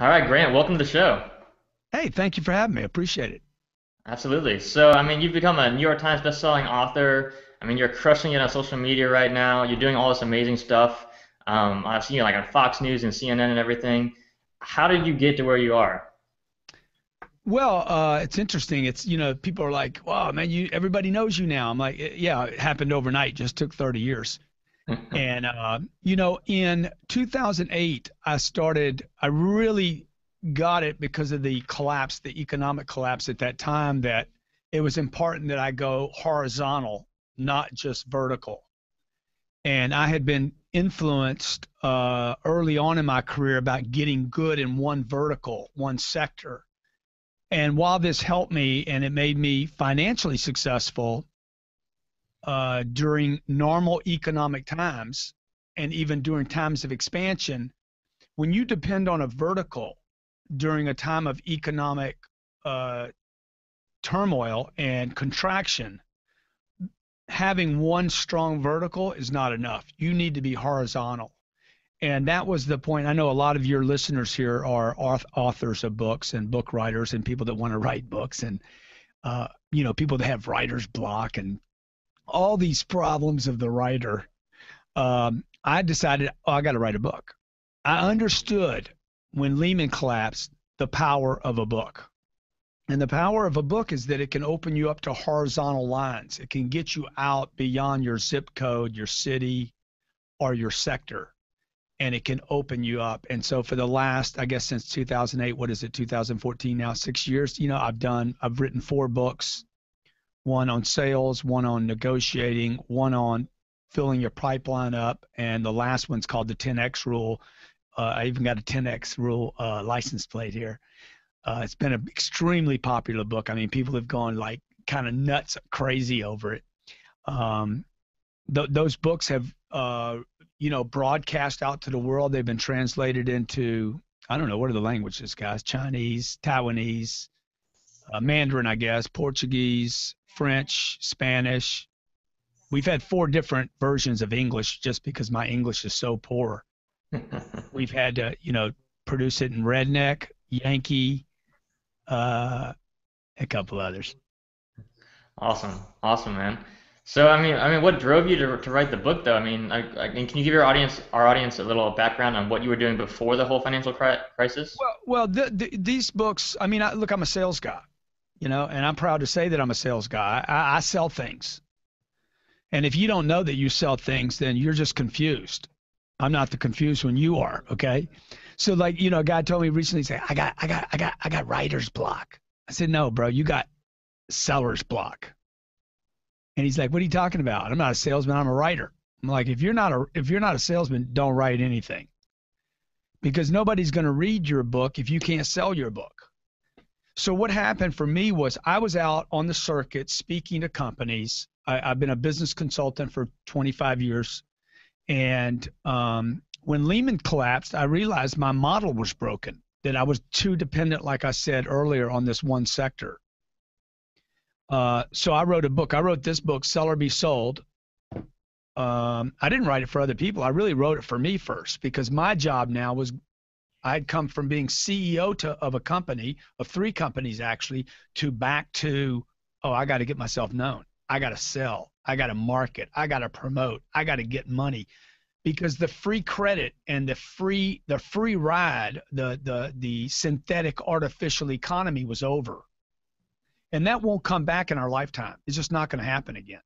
All right, Grant, welcome to the show. Hey, thank you for having me. Appreciate it. Absolutely. So, you've become a New York Times bestselling author. You're crushing it on social media right now. You're doing all this amazing stuff. I've seen you like on Fox News and CNN and everything. How did you get to where you are? Well, it's interesting. People are like, "Wow, man, everybody knows you now." I'm like, "Yeah, it happened overnight. Just took 30 years." And in 2008, I really got it because of the economic collapse at that time, that it was important that I go horizontal, not just vertical. And I had been influenced early on in my career about getting good in one vertical, one sector. And while this helped me and it made me financially successful during normal economic times and even during times of expansion, when you depend on a vertical during a time of economic uh, turmoil and contraction, having one strong vertical is not enough. You need to be horizontal. And that was the point. I know a lot of your listeners here are authors of books and book writers and people that want to write books and people that have writer's block and all these problems of the writer. I decided, oh, I got to write a book. I understood when Lehman collapsed the power of a book. And the power of a book is that it can open you up to horizontal lines. It can get you out beyond your zip code, your city, or your sector, and it can open you up. And so for the last, I guess since 2008, what is it, 2014 now, 6 years, I've written four books, one on sales, one on negotiating, one on filling your pipeline up, and the last one's called the 10X rule. I even got a 10X rule license plate here. It's been an extremely popular book. I mean, people have gone like kind of nuts, crazy over it. Um, those books have, broadcast out to the world. They've been translated into, I don't know, what are the languages, guys? Chinese, Taiwanese, Mandarin, I guess, Portuguese, French, Spanish. We've had four different versions of English just because my English is so poor. We've had to, produce it in Redneck, Yankee, uh, a couple others. Awesome, awesome, man. So, what drove you to write the book, though? Can you give our audience, a little background on what you were doing before the whole financial crisis? Well, these books. I mean, look, I'm a sales guy, and I'm proud to say that I'm a sales guy. I sell things, and if you don't know that you sell things, then you're just confused. I'm not the confused one. You are, okay? So, like, a guy told me recently, say, I got writer's block. I said, no, bro, you got seller's block. And he's like, what are you talking about? I'm not a salesman. I'm a writer. I'm like, if you're not a salesman, don't write anything, because nobody's going to read your book if you can't sell your book. So what happened for me was I was out on the circuit speaking to companies. I've been a business consultant for 25 years. And when Lehman collapsed, I realized my model was broken, that I was too dependent, like I said earlier, on this one sector. So I wrote a book. I wrote this book, Sell or Be Sold. I didn't write it for other people. I really wrote it for me first, because my job now was, I'd come from being CEO of a company, of three companies actually, to back to, oh, I got to get myself known. I got to sell. I got to market. I got to promote. I got to get money, because the free credit and the free ride, the synthetic artificial economy was over, and that won't come back in our lifetime. It's just not going to happen again.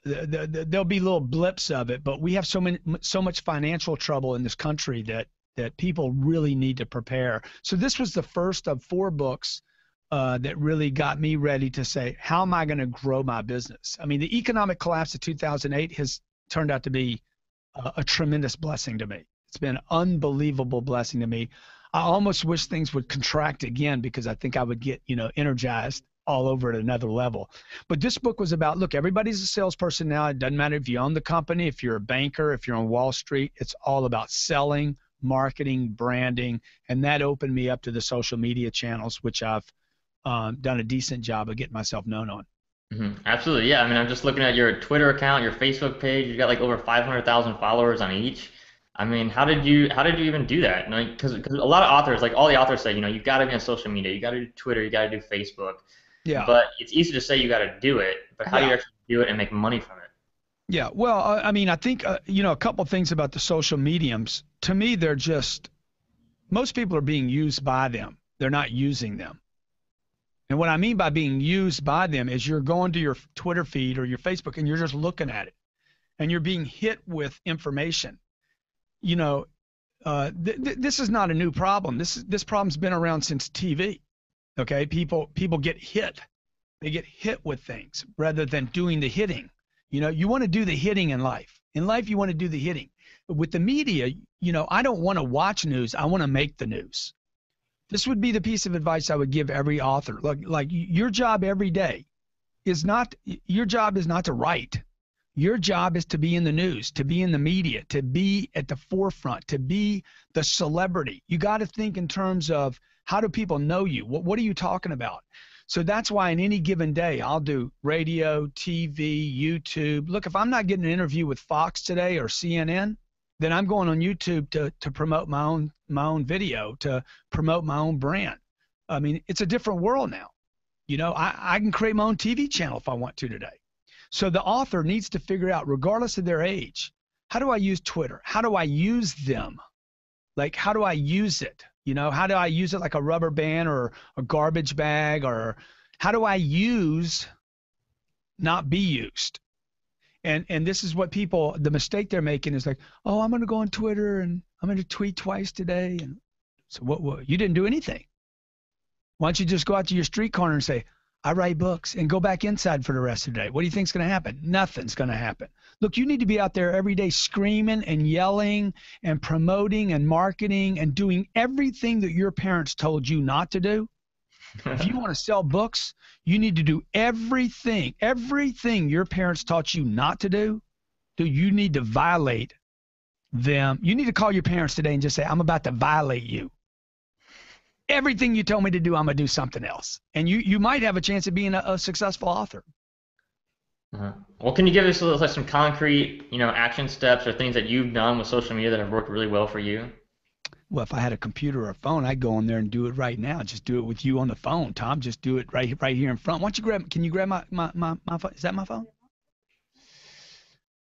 There'll be little blips of it, but we have so much financial trouble in this country that people really need to prepare. So this was the first of four books that really got me ready to say, how am I going to grow my business? I mean, the economic collapse of 2008 has turned out to be a tremendous blessing to me. It's been an unbelievable blessing to me. I almost wish things would contract again, because I think I would get, energized all over at another level. But this book was about, look, everybody's a salesperson now. It doesn't matter if you own the company, if you're a banker, if you're on Wall Street. It's all about selling, marketing, branding, and that opened me up to the social media channels, which I've done a decent job of getting myself known on. Absolutely, yeah. I'm just looking at your Twitter account, your Facebook page. You've got like over 500,000 followers on each. I mean, how did you even do that? Because a lot of authors, like all the authors say, you got to be on social media, you got to do Twitter, you got to do Facebook, Yeah. but it's easy to say you got to do it, but how do you Yeah. actually do it and make money from it? Yeah. Well, I mean, I think, a couple things about the social mediums. To me, they're just, most people are being used by them. They're not using them. And what I mean by being used by them is you're going to your Twitter feed or your Facebook and you're just looking at it and you're being hit with information. You know, this is not a new problem. This problem's been around since TV. Okay, people get hit. They get hit with things rather than doing the hitting. You want to do the hitting in life. In life, you want to do the hitting. But with the media, I don't want to watch news. I want to make the news. This would be the piece of advice I would give every author. Like your job every day is not your job is not to write. Your job is to be in the news, to be in the media, to be at the forefront, to be the celebrity. You got to think in terms of how do people know you? What are you talking about? So that's why in any given day, I'll do radio, TV, YouTube. Look, if I'm not getting an interview with Fox today or CNN, then I'm going on YouTube to promote my own video, to promote my own brand. I mean, it's a different world now. I can create my own TV channel if I want to today. So the author needs to figure out, regardless of their age, how do I use Twitter? How do I use them? Like, how do I use it? How do I use it like a rubber band or a garbage bag? Or how do I use, not be used? And this is what people, the mistake they're making is like, oh, I'm going to go on Twitter and I'm going to tweet twice today. And so what? You didn't do anything. Why don't you just go out to your street corner and say, I write books, and go back inside for the rest of the day? What do you think's going to happen? Nothing's going to happen. Look, you need to be out there every day screaming and yelling and promoting and marketing and doing everything that your parents told you not to do. If you want to sell books, you need to do everything your parents taught you not to do. You need to violate them. You need to call your parents today and just say, I'm about to violate you. Everything you told me to do, I'm going to do something else. And you might have a chance of being a successful author. Uh-huh. Well, can you give us like some concrete, action steps or things that you've done with social media that have worked really well for you? Well, if I had a computer or a phone, I'd go on there and do it right now. Just do it with you on the phone, Tom. Just do it right here in front. Why don't you can you grab my phone? Is that my phone?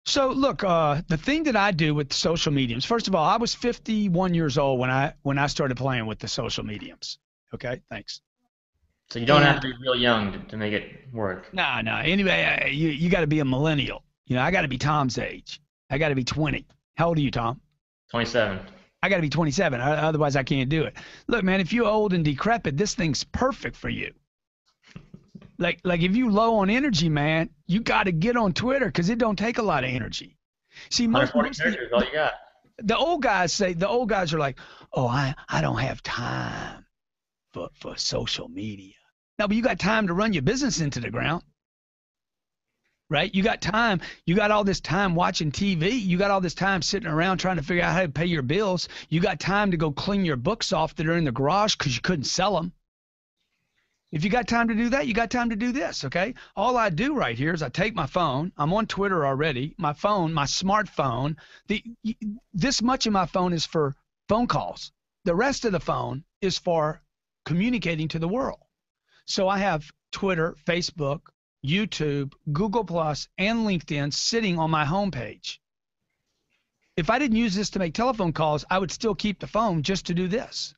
So look, the thing that I do with social mediums, first of all, I was 51 years old when I started playing with the social mediums. Okay, thanks. So you don't have to be real young to make it work. No. Anyway, you got to be a millennial. I got to be Tom's age. I got to be 20. How old are you, Tom? 27. I got to be 27. Otherwise, I can't do it. Look, man, if you're old and decrepit, this thing's perfect for you. Like if you low on energy, man, you got to get on Twitter because it don't take a lot of energy. See, 140 characters, all you got. The old guys are like, oh, I don't have time for social media. No, but you got time to run your business into the ground, right? You got time. You got all this time watching TV. You got all this time sitting around trying to figure out how to pay your bills. You got time to go clean your books off that are in the garage because you couldn't sell them. If you got time to do that, you got time to do this, okay? All I do right here is I take my phone. I'm on Twitter already. My phone, my smartphone, this much of my phone is for phone calls. The rest of the phone is for communicating to the world. So I have Twitter, Facebook, YouTube, Google Plus, and LinkedIn sitting on my homepage. If I didn't use this to make telephone calls, I would still keep the phone just to do this.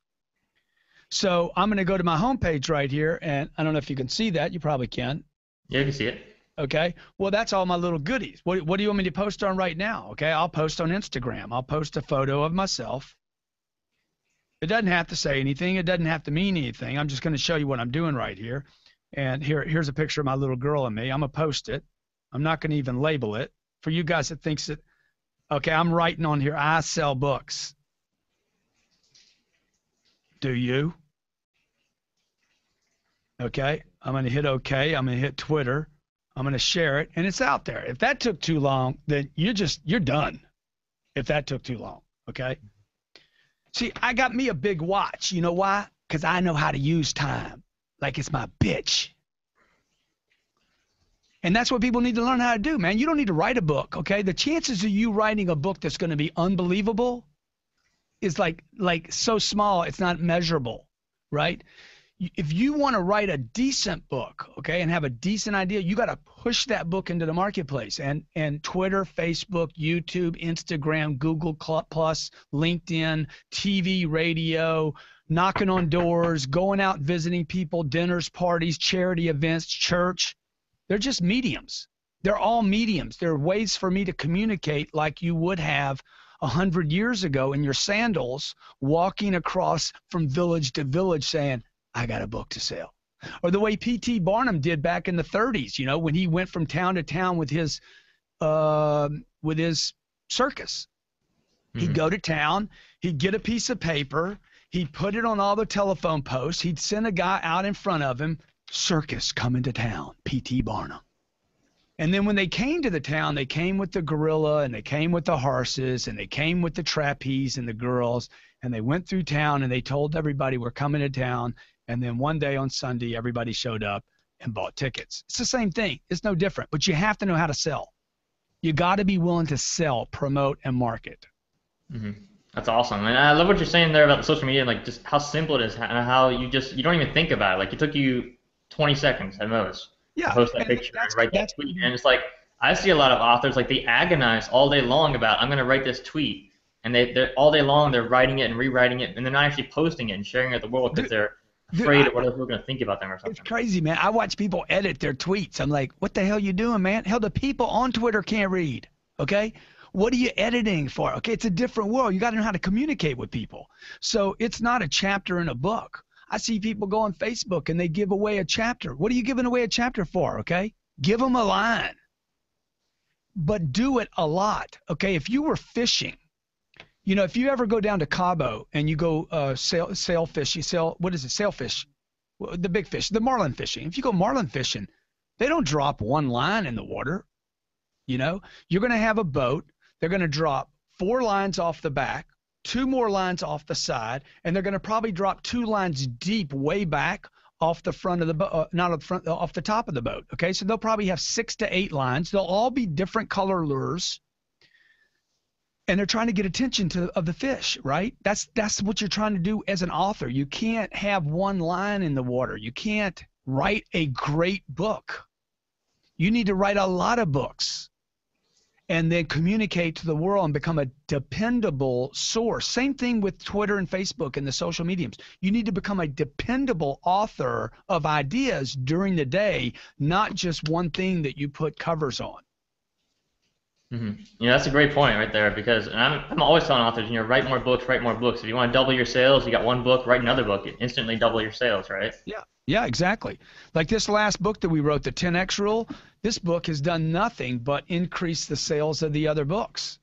So I'm going to go to my homepage right here, and I don't know if you can see that. You probably can. Yeah, you can see it. Okay. Well, that's all my little goodies. What do you want me to post on right now? Okay. I'll post on Instagram. I'll post a photo of myself. It doesn't have to say anything. It doesn't have to mean anything. I'm just going to show you what I'm doing right here. And here's a picture of my little girl and me. I'm going to post it. I'm not going to even label it. For you guys that thinks that, okay, I'm writing on here, I sell books. Do you? Okay, I'm going to hit OK. I'm going to hit Twitter. I'm going to share it, and it's out there. If that took too long, then you're done. If that took too long, okay? See, I got me a big watch. You know why? Because I know how to use time like it's my bitch. And that's what people need to learn how to do, man. You don't need to write a book, okay? The chances of you writing a book that's going to be unbelievable is like so small, it's not measurable, right? If you want to write a decent book, okay, and have a decent idea, you got to push that book into the marketplace. And Twitter, Facebook, YouTube, Instagram, Google Plus, LinkedIn, TV, radio, knocking on doors, going out visiting people, dinners, parties, charity events, church. They're just mediums. They're all mediums. They're ways for me to communicate like you would have 100 years ago in your sandals, walking across from village to village saying, I got a book to sell. Or the way P.T. Barnum did back in the 30s, you know, when he went from town to town with his circus. He'd go to town, he'd get a piece of paper, he'd put it on all the telephone posts, he'd send a guy out in front of him, circus coming to town, P.T. Barnum. And then when they came to the town, they came with the gorilla and they came with the horses and they came with the trapeze and the girls, and they went through town and they told everybody we're coming to town. And then one day on Sunday, everybody showed up and bought tickets. It's the same thing. It's no different, but you have to know how to sell. You got to be willing to sell, promote, and market. That's awesome. And I love what you're saying there about the social media, like just how simple it is and how you don't even think about it. Like it took you 20 seconds at most to post that picture and write that tweet. And it's like, I see a lot of authors, like they agonize all day long about, I'm going to write this tweet. And they're all day long, they're writing it and rewriting it, and they're not actually posting it and sharing it with the world because they're afraid of what other people are going to think about them or something. It's crazy, man. I watch people edit their tweets. I'm like, what the hell you doing, man? Hell, the people on Twitter can't read, okay? What are you editing for? Okay, it's a different world. You got to know how to communicate with people. So it's not a chapter in a book. I see people go on Facebook and they give away a chapter. What are you giving away a chapter for, okay? Give them a line. But do it a lot, okay? If you were fishing, you know, if you ever go down to Cabo and you go sailfish, sailfish, the big fish, the marlin fishing. If you go marlin fishing, they don't drop one line in the water. You know, you're going to have a boat. They're going to drop 4 lines off the back, 2 more lines off the side, and they're going to probably drop 2 lines deep way back off the front of the boat, not off the front, off the top of the boat. Okay, so they'll probably have 6 to 8 lines. They'll all be different color lures. And they're trying to get attention of the fish, right? That's what you're trying to do as an author. You can't have one line in the water. You can't write a great book. You need to write a lot of books and then communicate to the world and become a dependable source. Same thing with Twitter and Facebook and the social mediums. You need to become a dependable author of ideas during the day, not just one thing that you put covers on. You know, that's a great point right there because I'm always telling authors, you know, write more books, write more books. If you want to double your sales, you got one book, write another book, you instantly double your sales, right? Yeah, exactly. Like this last book that we wrote, the 10X Rule, this book has done nothing but increase the sales of the other books.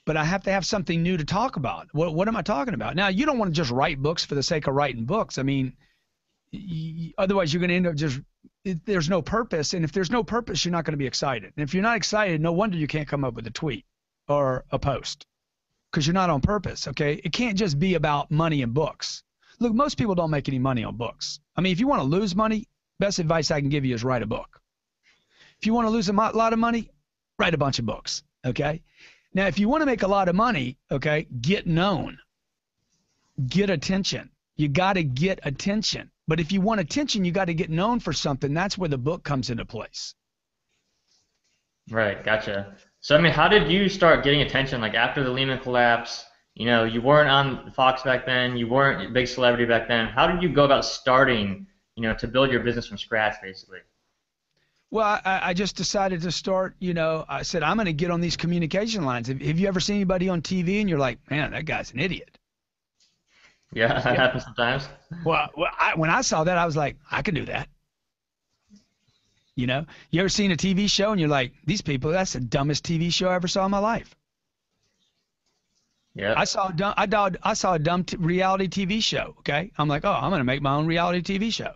But I have to have something new to talk about. What am I talking about? Now, you don't want to just write books for the sake of writing books. I mean, otherwise you're going to end up just there's no purpose, and if there's no purpose, you're not going to be excited. And if you're not excited, no wonder you can't come up with a tweet or a post because you're not on purpose, okay? It can't just be about money and books. Look, most people don't make any money on books. I mean, if you want to lose money, best advice I can give you is write a book. If you want to lose a lot of money, write a bunch of books, okay? Now, if you want to make a lot of money, okay, get known. Get attention. You got to get attention. But if you want attention, you got to get known for something. That's where the book comes into place. Right, gotcha. So, I mean, how did you start getting attention? Like after the Lehman collapse, you know, you weren't on Fox back then, you weren't a big celebrity back then. How did you go about starting, you know, to build your business from scratch, basically? Well, I just decided to start, you know, I said, I'm going to get on these communication lines. Have you ever seen anybody on TV and you're like, man, that guy's an idiot? Yeah, that happens sometimes. Well, when I saw that, I was like, I can do that. You know, you ever seen a TV show and you're like, these people, that's the dumbest TV show I ever saw in my life. Yeah. I saw a dumb reality TV show. Okay. I'm like, oh, I'm going to make my own reality TV show.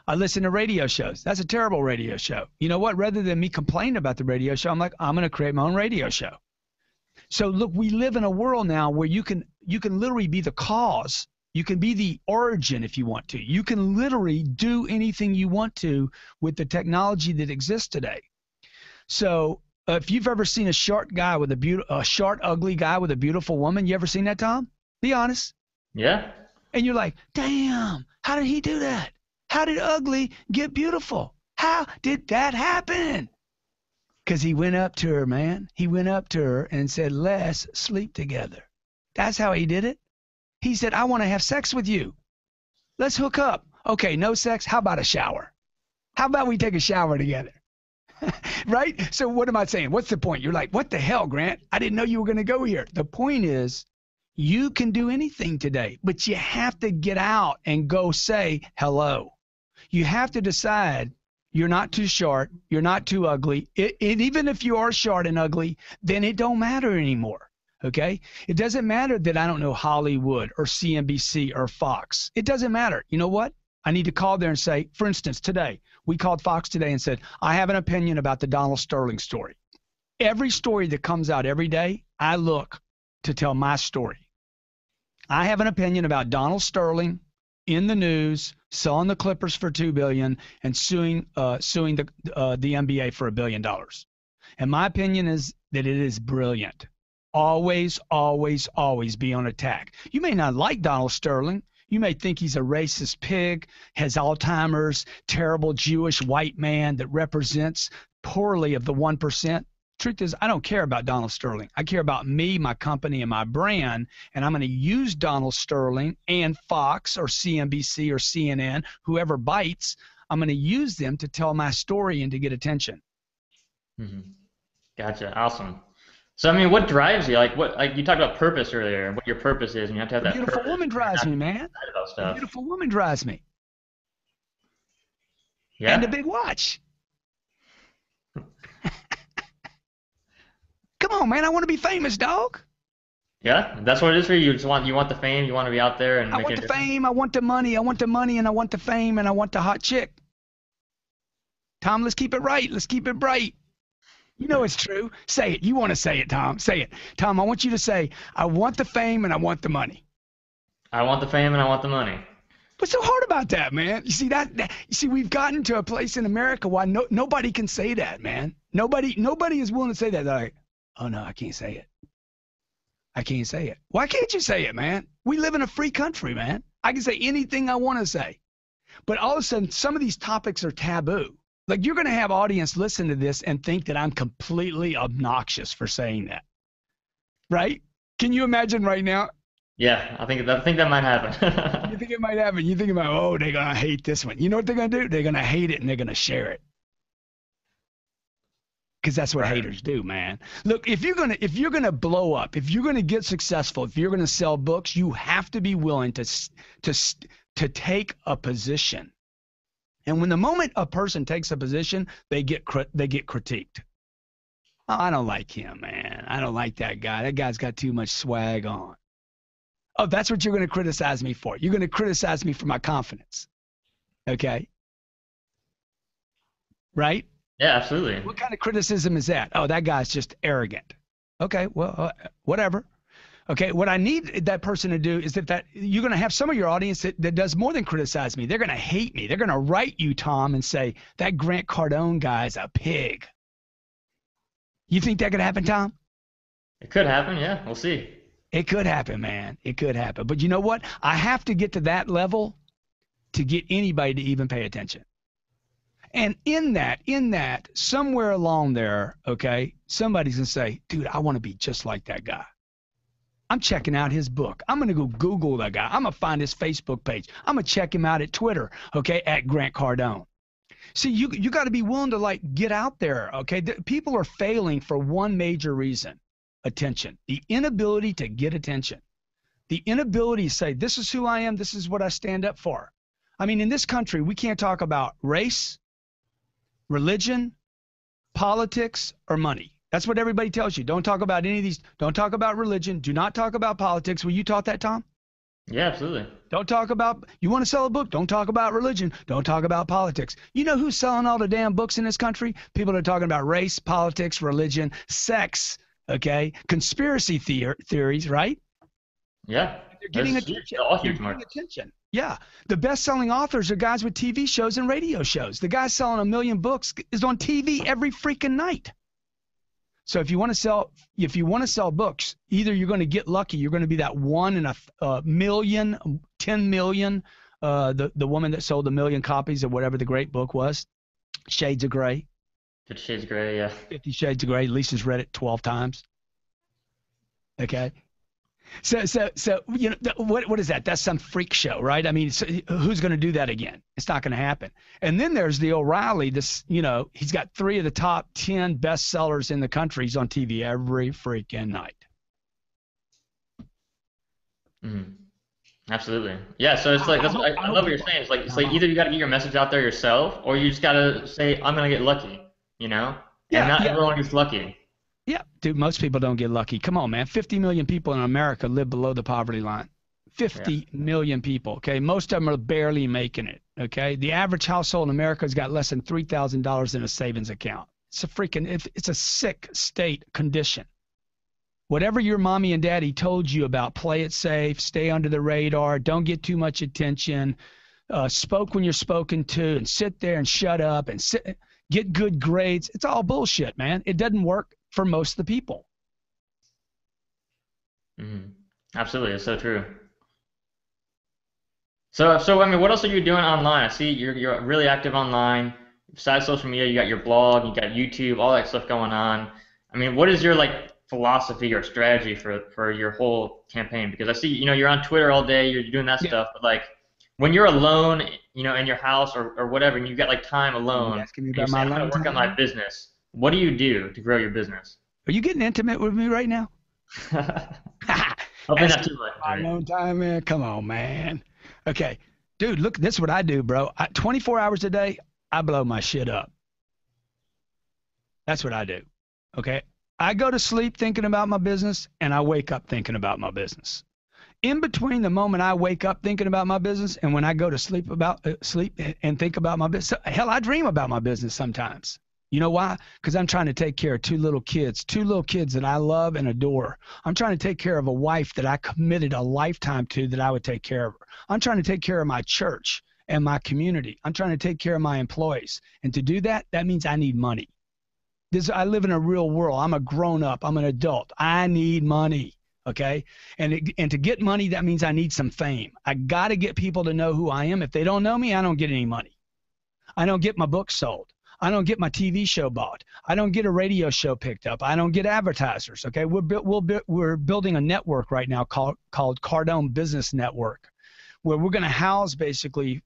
I listen to radio shows. That's a terrible radio show. You know what? Rather than me complain about the radio show, I'm like, I'm going to create my own radio show. So look, we live in a world now where you can literally be the cause You can be the origin if you want to. You can literally do anything you want to with the technology that exists today. So if you've ever seen a short, ugly guy with a beautiful woman, you ever seen that, Tom? Be honest. Yeah. And you're like, damn, how did he do that? How did ugly get beautiful? How did that happen? Because he went up to her, man. He went up to her and said, let's sleep together. That's how he did it. He said, I want to have sex with you. Let's hook up. Okay, no sex. How about a shower? How about we take a shower together? Right? So what am I saying? What's the point? You're like, what the hell, Grant? I didn't know you were going to go here. The point is, you can do anything today, but you have to get out and go say hello. You have to decide you're not too short, you're not too ugly. Even if you are short and ugly, then it don't matter anymore. Okay? It doesn't matter that I don't know Hollywood or CNBC or Fox. It doesn't matter. You know what? I need to call there and say, for instance, today, we called Fox today and said, I have an opinion about the Donald Sterling story. Every story that comes out every day, I look to tell my story. I have an opinion about Donald Sterling in the news, selling the Clippers for $2 billion and suing the NBA for $1 billion. And my opinion is that it is brilliant. Always, always, always be on attack. You may not like Donald Sterling. You may think he's a racist pig, has Alzheimer's, terrible Jewish white man that represents poorly of the 1%. Truth is, I don't care about Donald Sterling. I care about me, my company, and my brand, and I'm going to use Donald Sterling and Fox or CNBC or CNN, whoever bites, I'm going to use them to tell my story and to get attention. Mm-hmm. Gotcha. Awesome. So, I mean, what drives you? Like you talked about purpose earlier, what your purpose is, and you have to have that beautiful purpose. Woman drives me, man. A beautiful woman drives me. Yeah. And a big watch. Come on, man. I want to be famous, dog. Yeah, that's what it is for you. You want the fame. You want to be out there and I want the fame. I want the money. I want the money, and I want the fame, and I want the hot chick. Tom, let's keep it right. Let's keep it bright. You know it's true. Say it. You want to say it, Tom. Say it. Tom, I want you to say, I want the fame and I want the money. I want the fame and I want the money. What's so hard about that, man? You see we've gotten to a place in America why nobody can say that, man. Nobody is willing to say that. They're like, oh no, I can't say it. I can't say it. Why can't you say it, man? We live in a free country, man. I can say anything I want to say. But all of a sudden, some of these topics are taboo. Like, you're going to have audience listen to this and think that I'm completely obnoxious for saying that. Right? Can you imagine right now? Yeah, I think that might happen. You think it might happen? You think about, oh, they're going to hate this one. You know what they're going to do? They're going to hate it and they're going to share it. Because that's what haters do, man. Look, if you're gonna blow up, if you're gonna get successful, if you're gonna sell books, you have to be willing to take a position. And when the moment a person takes a position, they get critiqued. Oh, I don't like him, man. I don't like that guy. That guy's got too much swag on. Oh, that's what you're gonna criticize me for. You're gonna criticize me for my confidence. Okay? Right? Yeah, absolutely. What kind of criticism is that? Oh, that guy's just arrogant. Okay, well, whatever. Okay, what I need that person to do is that you're going to have some of your audience that does more than criticize me. They're going to hate me. They're going to write you, Tom, and say, that Grant Cardone guy is a pig. You think that could happen, Tom? It could happen, yeah. We'll see. It could happen, man. It could happen. But you know what? I have to get to that level to get anybody to even pay attention. And in that, somewhere along there, okay, somebody's going to say, dude, I want to be just like that guy. I'm checking out his book. I'm going to go Google that guy. I'm going to find his Facebook page. I'm going to check him out at Twitter, okay, at Grant Cardone. See, you got to be willing to, like, get out there, okay? People are failing for one major reason, attention. The inability to get attention. The inability to say, this is who I am, this is what I stand up for. I mean, in this country, we can't talk about race, religion, politics, or money. That's what everybody tells you. Don't talk about any of these. Don't talk about religion. Do not talk about politics. Were you taught that, Tom? Yeah, absolutely. Don't talk about, you want to sell a book? Don't talk about religion. Don't talk about politics. You know who's selling all the damn books in this country? People that are talking about race, politics, religion, sex, okay? Conspiracy theories, right? Yeah, They're getting that's huge. attention. They're all They're huge getting markets. attention. Yeah. The best-selling authors are guys with TV shows and radio shows. The guy selling 1 million books is on TV every freaking night. So if you want to sell books, either you're going to get lucky, you're going to be that one in a million, 10 million, the woman that sold 1 million copies of whatever the great book was, Shades of Grey, 50 Shades of Grey, yeah. 50 Shades of Grey. Lisa's read it 12 times. Okay. So what is that? That's some freak show, right? I mean, who's going to do that again? It's not going to happen. And then there's the O'Reilly. He's got 3 of the top 10 bestsellers in the country. He's on TV every freaking night. Mm-hmm. Absolutely. Yeah, so it's like I love what you're saying. It's like either you got to get your message out there yourself, or you just got to say I'm gonna get lucky, you know. And Yeah, not yeah, everyone gets lucky. yeah. Dude, most people don't get lucky. Come on, man. 50 million people in America live below the poverty line. Yeah. 50 million people. Okay, most of them are barely making it. Okay, the average household in America has got less than $3,000 in a savings account. It's a sick state condition. Whatever your mommy and daddy told you about, play it safe, stay under the radar, don't get too much attention, spoke when you're spoken to, and sit there and shut up and get good grades. It's all bullshit, man. It doesn't work for most of the people. Mm-hmm. Absolutely, it's so true. So I mean, what else are you doing online? I see you're really active online. Besides social media, you got your blog, you got YouTube, all that stuff going on. I mean, what is your like philosophy or strategy for your whole campaign? Because I see, you're on Twitter all day, you're doing that Yeah. stuff, but like when you're alone, in your house or whatever, and you've got like time You alone, and asking me you about say, my I'm gonna alone work on my time? business. What do you do to grow your business? Are you getting intimate with me right now? Hopefully not Asking too much, about right? my alone time, man. Come on, man. Okay, dude, look, this is what I do, bro. 24 hours a day, I blow my shit up. That's what I do. Okay. I go to sleep thinking about my business and I wake up thinking about my business. In between the moment I wake up thinking about my business and when I go to sleep and think about my business, hell, I dream about my business sometimes. You know why? Because I'm trying to take care of 2 little kids that I love and adore. I'm trying to take care of a wife that I committed a lifetime to that I would take care of her. I'm trying to take care of my church and my community. I'm trying to take care of my employees. And to do that, that means I need money. I live in a real world. I'm a grown up. I'm an adult. I need money. Okay. And to get money, that means I need some fame. I got to get people to know who I am. If they don't know me, I don't get any money. I don't get my book sold. I don't get my TV show bought. I don't get a radio show picked up. I don't get advertisers. Okay. We're building a network right now called Cardone Business Network, where we're going to house basically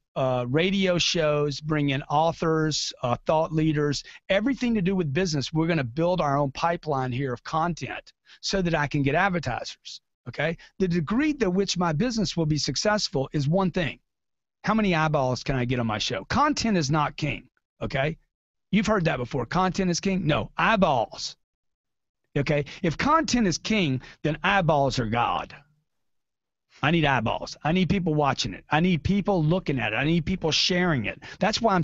radio shows, bring in authors, thought leaders, everything to do with business. We're going to build our own pipeline here of content so that I can get advertisers. Okay. The degree to which my business will be successful is one thing. How many eyeballs can I get on my show? Content is not king. Okay. You've heard that before. Content is king. No, eyeballs. Okay. If content is king, then eyeballs are God. I need eyeballs. I need people watching it. I need people looking at it. I need people sharing it. That's why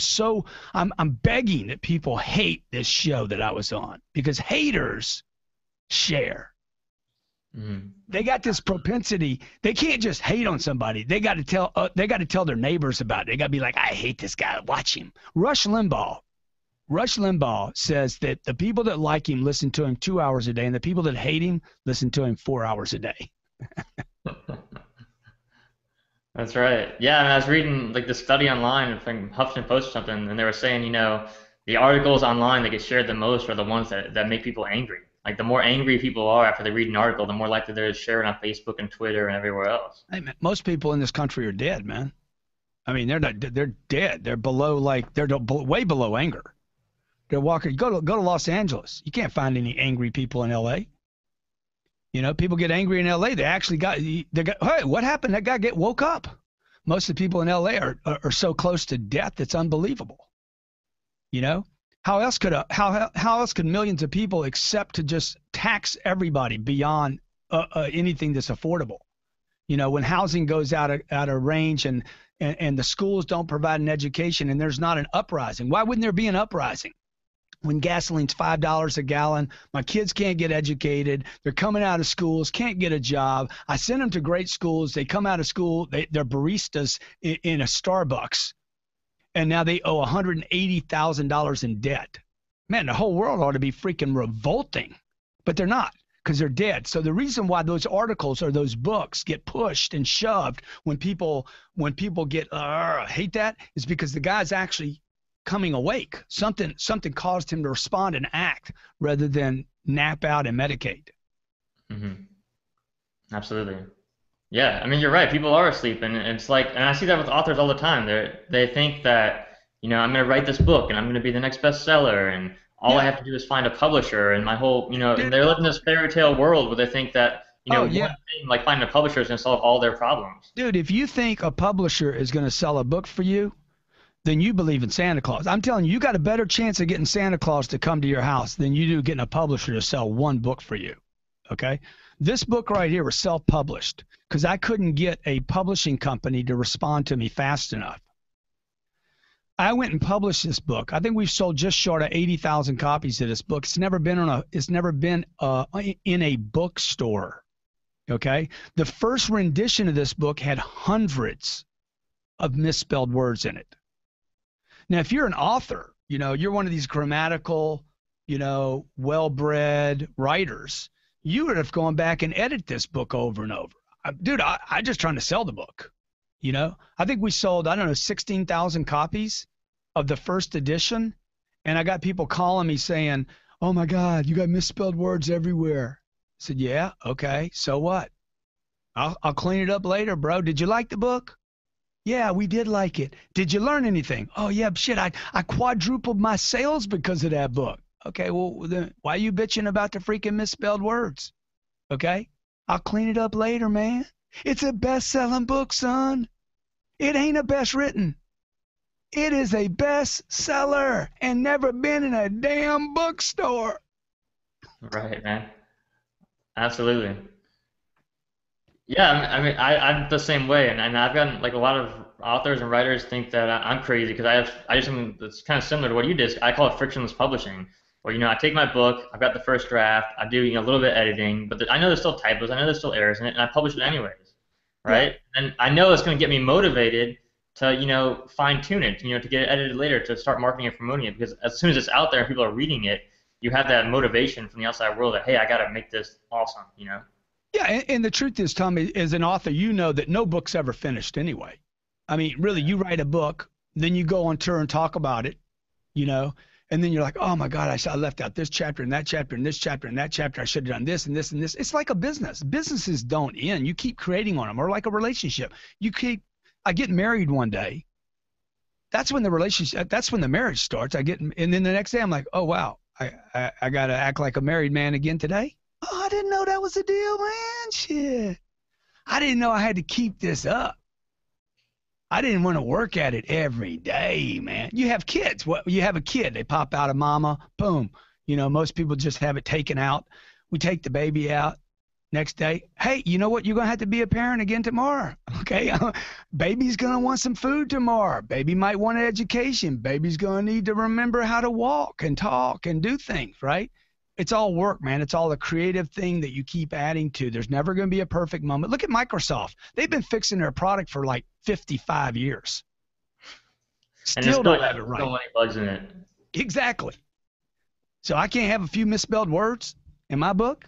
I'm begging that people hate this show that I was on, because haters share. Mm-hmm. They got this propensity. They can't just hate on somebody. They got to tell their neighbors about it. They got to be like, I hate this guy. Watch him. Rush Limbaugh says that the people that like him listen to him 2 hours a day, and the people that hate him listen to him 4 hours a day. That's right. Yeah, and I was reading like the study online from Huffington Post or something, and they were saying, the articles online that get shared the most are the ones that make people angry. Like the more angry people are after they read an article, the more likely they're to share it on Facebook and Twitter and everywhere else. Hey, man, most people in this country are dead, man. I mean, they're dead. They're way below anger. They're walking. Go to Los Angeles. You can't find any angry people in L.A. People get angry in L.A. Hey, what happened? That guy woke up. Most of the people in L.A. are so close to death, it's unbelievable. How else could millions of people accept to just tax everybody beyond anything that's affordable? When housing goes out of range and the schools don't provide an education and there's not an uprising. Why wouldn't there be an uprising? when gasoline's $5 a gallon. My kids can't get educated. They're coming out of schools, can't get a job. I send them to great schools. They come out of school, they're baristas in a Starbucks, and now they owe $180,000 in debt. Man, the whole world ought to be freaking revolting, but they're not, because they're dead. So the reason why those articles or those books get pushed and shoved when people get hate that is because the guy's actually coming awake. Something caused him to respond and act rather than nap out and medicate. Hmm. Absolutely. Yeah, I mean, you're right. People are asleep, and it's like, and I see that with authors all the time. They think that, I'm going to write this book, and I'm going to be the next bestseller, and all I Yeah, have to do is find a publisher, and my whole, and dude. they're living this fairy tale world where they think that, Oh one yeah, thing like finding a publisher is going to solve all their problems. dude. If you think a publisher is going to sell a book for you, then you believe in Santa Claus. I'm telling you, you got a better chance of getting Santa Claus to come to your house than you do getting a publisher to sell one book for you. Okay? This book right here was self-published because I couldn't get a publishing company to respond to me fast enough. I went and published this book. I think we've sold just short of 80,000 copies of this book. It's never been in a bookstore. Okay? The first rendition of this book had hundreds of misspelled words in it. Now, if you're an author, you're one of these grammatical, well-bred writers, you would have gone back and edited this book over and over. Dude, I just trying to sell the book. I think we sold, I don't know, 16,000 copies of the first edition. And I got people calling me saying, oh my God, you got misspelled words everywhere. I said, yeah, okay, so what? I'll clean it up later, bro. Did you like the book? Yeah, we did like it. Did you learn anything? Oh, yeah, shit, I quadrupled my sales because of that book. Okay, well, then why are you bitching about the freaking misspelled words? Okay, I'll clean it up later, man. It's a best-selling book, son. It ain't a best written. It is a bestseller and never been in a damn bookstore. Right, man. Absolutely. Yeah, I'm the same way, and I've gotten like a lot of authors and writers think that I'm crazy because I do something that's kind of similar to what you did. I call it frictionless publishing, where I take my book, I've got the first draft, I do a little bit of editing, but I know there's still typos, I know there's still errors in it, and I publish it anyways, Yeah. right? And I know it's going to get me motivated to fine tune it, to get it edited later, to start marketing and promoting it, because as soon as it's out there and people are reading it, you have that motivation from the outside world that, hey, I got to make this awesome. Yeah, and the truth is, Tommy, as an author, you know that no book's ever finished anyway. I mean, really, you write a book, then you go on tour and talk about it, you know, and then you're like, oh my God, I left out this chapter and that chapter and this chapter and that chapter. I should have done this and this and this. It's like a business. Businesses don't end. You keep creating on them, or like a relationship. I get married one day. That's when the marriage starts. And then the next day I'm like, oh wow, I got to act like a married man again today. Oh, I didn't know that was a deal, man. Shit. I didn't know I had to keep this up. I didn't want to work at it every day, man. You have kids. You have a kid. They pop out of mama. Boom. Most people just have it taken out. We take the baby out. Next day, hey, you know what? You're going to have to be a parent again tomorrow. Okay? Baby's going to want some food tomorrow. Baby might want an education. Baby's going to need to remember how to walk and talk and do things, right? It's all work, man. It's all a creative thing that you keep adding to. There's never going to be a perfect moment. Look at Microsoft. They've been fixing their product for like 55 years. And there's Still don't have it right. so many bugs in it. Exactly. So I can't have a few misspelled words in my book?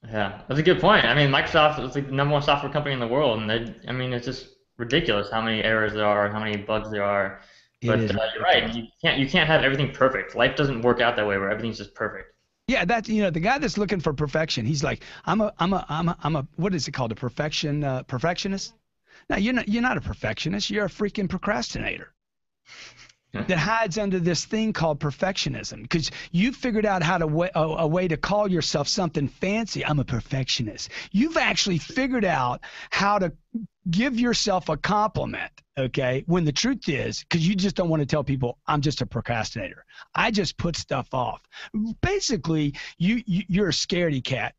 Yeah, that's a good point. I mean, Microsoft is like the number one software company in the world, and it's just ridiculous how many errors there are and how many bugs there are. It But is you're right. ridiculous. You can't have everything perfect. Life doesn't work out that way where everything's just perfect. Yeah, the guy that's looking for perfection, he's like, I'm a what is it called? Perfectionist? No, you're not a perfectionist. You're a freaking procrastinator that hides under this thing called perfectionism, because you figured out how to a way to call yourself something fancy. I'm a perfectionist. You've actually figured out how to give yourself a compliment, okay? When the truth is, because you just don't want to tell people, I'm just a procrastinator. I just put stuff off. Basically, you're a scaredy cat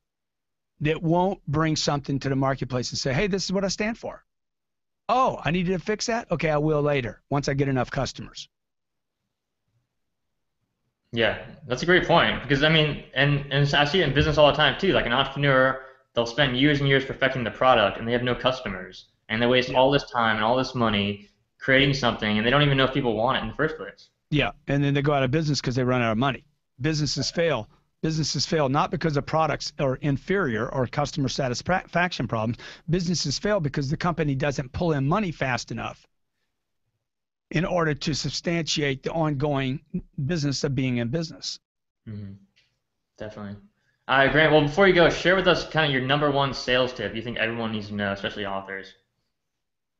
that won't bring something to the marketplace and say, hey, this is what I stand for. Oh, I needed to fix that? Okay, I will later once I get enough customers. Yeah, that's a great point because I mean, and I see it in business all the time too. Like an entrepreneur, they'll spend years and years perfecting the product, and they have no customers, and they waste Yeah. all this time and all this money creating something, and they don't even know if people want it in the first place. Yeah, and then they go out of business because they run out of money. Businesses fail. Businesses fail not because the products are inferior or customer satisfaction problems. Businesses fail because the company doesn't pull in money fast enough in order to substantiate the ongoing business of being in business. Hmm. Definitely. All right, Grant. Well, before you go, share with us kind of your number one sales tip you think everyone needs to know, especially authors.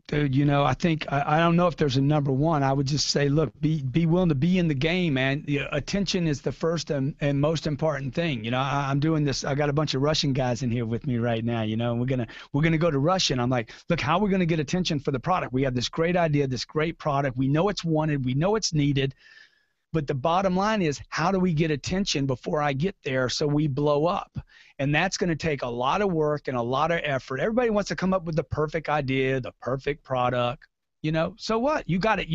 Dude, I think I don't know if there's a number one. I would just say, look, be willing to be in the game, man. Attention is the first and most important thing. I'm doing this. I got a bunch of Russian guys in here with me right now. And we're gonna go to Russia. And I'm like, look, how are we gonna get attention for the product? We have this great idea, this great product. We know it's wanted. We know it's needed. But the bottom line is, how do we get attention before I get there so we blow up? And that's going to take a lot of work and a lot of effort. Everybody wants to come up with the perfect idea, the perfect product. So what? You got it.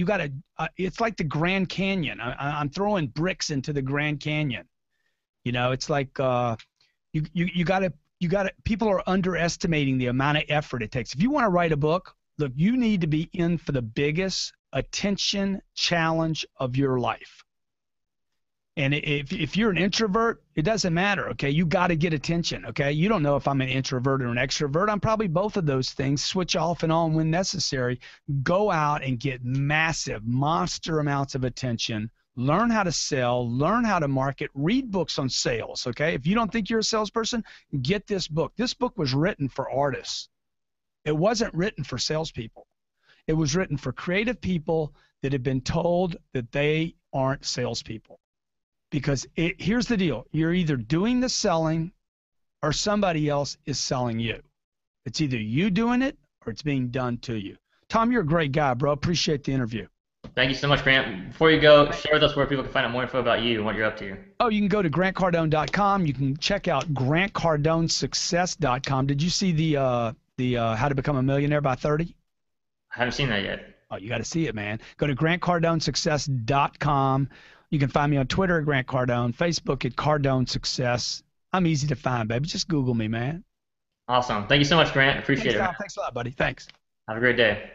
It's like the Grand Canyon. I'm throwing bricks into the Grand Canyon. It's like you got to people are underestimating the amount of effort it takes. If you want to write a book, look, you need to be in for the biggest attention challenge of your life. And if you're an introvert, it doesn't matter, okay? You got to get attention, okay? You don't know if I'm an introvert or an extrovert. I'm probably both of those things. Switch off and on when necessary. Go out and get massive, monster amounts of attention. Learn how to sell. Learn how to market. Read books on sales, okay? If you don't think you're a salesperson, get this book. This book was written for artists. It wasn't written for salespeople. It was written for creative people that have been told that they aren't salespeople. Because here's the deal. You're either doing the selling or somebody else is selling you. It's either you doing it or it's being done to you. Tom, you're a great guy, bro. Appreciate the interview. Thank you so much, Grant. Before you go, share with us where people can find out more info about you and what you're up to. Oh, you can go to grantcardone.com. You can check out grantcardonesuccess.com. Did you see the How to Become a Millionaire by 30? I haven't seen that yet. Oh, you got to see it, man. Go to grantcardonesuccess.com. You can find me on Twitter at Grant Cardone, Facebook at Cardone Success. I'm easy to find, baby. Just Google me, man. Awesome. Thank you so much, Grant. Thanks, Appreciate it, man. Tom. Thanks a lot, buddy. Thanks. Have a great day.